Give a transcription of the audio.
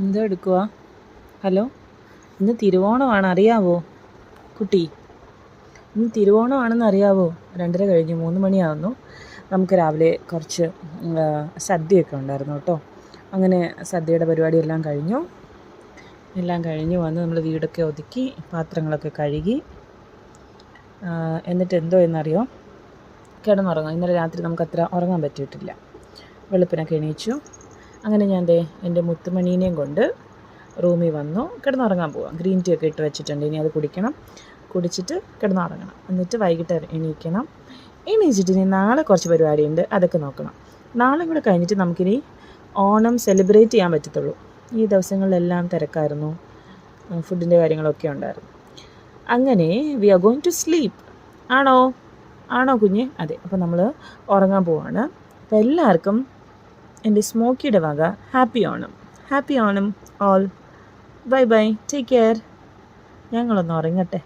എന്തോ എടുക്കുക? ഹലോ, ഇന്ന് തിരുവോണമാണ്, അറിയാവോ കുട്ടി? ഇന്ന് തിരുവോണമാണെന്ന് അറിയാവോ? 2:30 കഴിഞ്ഞു, 3 മണിയാവുന്നു. നമുക്ക് രാവിലെ കുറച്ച് സദ്യയൊക്കെ ഉണ്ടായിരുന്നു കേട്ടോ. അങ്ങനെ സദ്യയുടെ പരിപാടിയെല്ലാം കഴിഞ്ഞു. വന്ന് നമ്മൾ വീടൊക്കെ ഒതുക്കി പാത്രങ്ങളൊക്കെ കഴുകി. എന്നിട്ട് എന്തോ എന്നറിയോ, കിടന്നുറങ്ങാം. ഇന്നലെ രാത്രി നമുക്കത്ര ഉറങ്ങാൻ പറ്റിയിട്ടില്ല. വെളുപ്പിനൊക്കെ എണീച്ചു. അങ്ങനെ ഞാൻ എൻ്റെ മുത്തുമണീനെയും കൊണ്ട് റൂമിൽ വന്നു. കിടന്നുറങ്ങാൻ പോവാം. ഗ്രീൻ ടീ ഒക്കെ ഇട്ട് വെച്ചിട്ടുണ്ട്. ഇനി അത് കുടിച്ചിട്ട് കിടന്നുറങ്ങണം. എന്നിട്ട് വൈകിട്ട് എണീക്കണം. എണീച്ചിട്ട് ഇനി നാളെ കുറച്ച് പരിപാടിയുണ്ട്, അതൊക്കെ നോക്കണം. നാളെ കൂടെ കഴിഞ്ഞിട്ട് നമുക്കിനി ഓണം സെലിബ്രേറ്റ് ചെയ്യാൻ പറ്റത്തുള്ളൂ. ഈ ദിവസങ്ങളിലെല്ലാം തിരക്കായിരുന്നു, ഫുഡിൻ്റെ കാര്യങ്ങളൊക്കെ ഉണ്ടായിരുന്നു. അങ്ങനെ we are going to sleep. ആണോ കുഞ്ഞ്? അതെ. അപ്പോൾ നമ്മൾ ഉറങ്ങാൻ പോവാണ്. അപ്പോൾ എല്ലാവർക്കും എൻ്റെ സ്മോക്കിയുടെ വക happy Onam all. Bye, take care. ഞങ്ങളൊന്ന് ഉറങ്ങട്ടെ.